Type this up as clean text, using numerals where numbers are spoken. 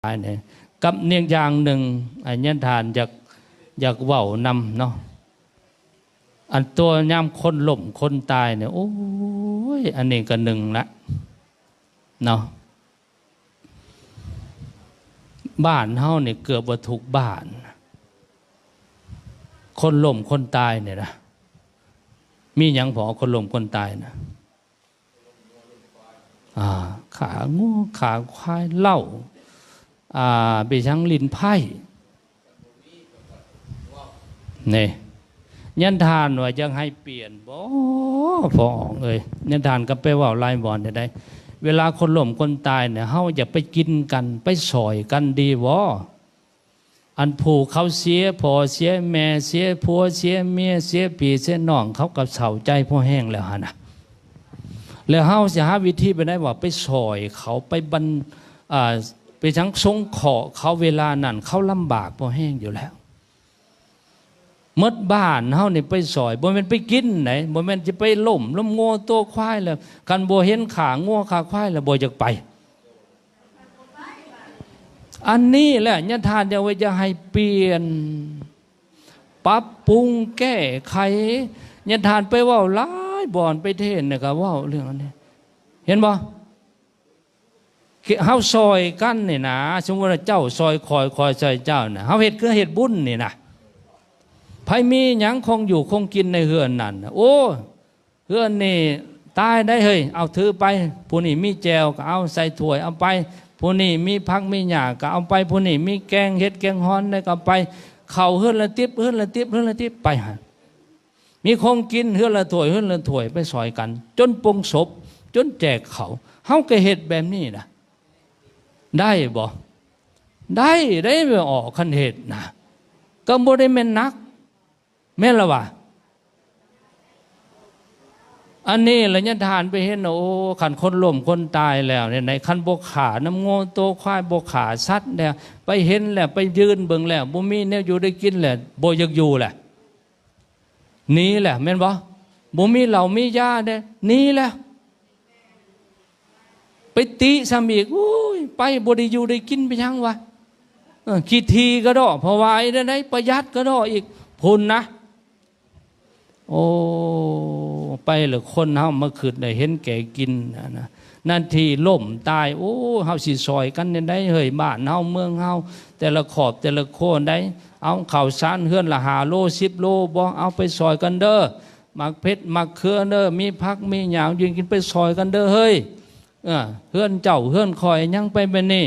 เนี่ยกับเนียงอย่างหนึ่งอันยันทานอยากเว้านำเนาะอันตัวย่ำคนล่มคนตายเนี่ยโอ้ยอันนี้ก็หนึ่งละเนาะบ้านเฮาเนี่ยเกือบว่าทุกบ้านคนล่มคนตายเนี่ยนะมีอย่างพอคนล่มคนตายนะขางูขาควายเล่าไปชังลินไพ่เนี่ยยันทานว่ายังให้เปลี่ยนบ่พอเลยยันทานก็ไปว่าลายบอลได้เวลาคนล่มคนตายเนี่ยเฮาอย่าไปกินกันไปสอยกันดีบ่อันผู้เขาเสียพ่อเสียแม่เสียผัวเสียเมียเสียพี่เสียน้องเขากับเสาใจพ่อแห้งแล้วฮะนะแล้วเฮาจะหาวิธีไปได้ว่าไปสอยเขาไปไปทั้งสงเคราะห์เขาเวลานั้นเขาลำบากพ่อแห้งอยู่แล้วมดบ้านเฮานี่ไปสอยบ่แม่นไปกินไหนบ่แม่นจะไปล้มโง่ตัวควายแล้วกันบ่เห็นขางัวขาควายแล้วบ่อยากไปอันนี้แหละญาติทานจะไว้จะให้เปลี่ยนปรับปรุงแก้ไขญาติทานไปเว้าหลายบ่อนไปเทศน์เนี่ยก็เว้าเรื่องอันนี้เห็นบ่เฮาซอยกันนี่นะสมมุติว่าเจ้าซอยคอยซอยเจ้าน่ะเฮาเฮ็ดคือเฮ็ดบุญนี่นะไผมีหยังคงอยู่คงกินในเฮือนนั่นโอ้เฮือนนี่ตายได้เฮ้ยเอาถือไปผู้นี้มีแจวก็เอาใส่ถ้วยเอาไปผู้นี้มีผักมีหญ้าก็เอาไปผู้นี้มีแกงเฮ็ดแกงฮ้อนได้ก็ไปเข้าเฮือนละติ๊บเฮือนละติ๊บเฮือนละติ๊บไปหามีคงกินเฮือนละถ้วยเฮือนละถ้วยไปซอยกันจนปรุงศพจนแจกเขาเฮาก็เฮ็ดแบบนี้นะได้บ่ได้ไม่ออกคันเหตุนะก็บ่ได้แม่นนักแม่นละวะอันนี้ละญาติทานไปเห็นโอ้ขันคนล่มคนตายแล้วเนี่ยในขันบกขาน้ำโง่โตควายบกขาสัตว์เนี่ยไปเห็นแล้วไปยืนเบิ่งแล้วบ่มีเนี่ยอยู่ได้กินแหละบ่อยากอยู่แหละนี่แหละแม่นบ่บ่มีเหล่ามียาเนี่ยนี่แหละไปติซ้ำอีกโอ้ยไปบ่ได้อยู่ได้กินไปยังวะขี้ทีก็ดอเพราะว่าไอ้นั่นประหยัดก็ดออีกพุ่นนะโอ้ไปหรือคนเฮามาขึ้นได้เห็นแก่กินนะนั่นทีล่มตายโอ้เฮาสิซอยกันได้เฮ้ยบ้านเฮาเมืองเฮาแต่ละขอบแต่ละโคนได้เอาข้าวสารเฮือนละ5 โล 10 โลบ่เอาไปซอยกันเด้อมักเพชรมักเครือเด้อมีผักมีหยังยืนกินไปซอยกันเด้อเฮ้ยเฮือนเจ้าเฮือนคอยยังไปเป็นนี่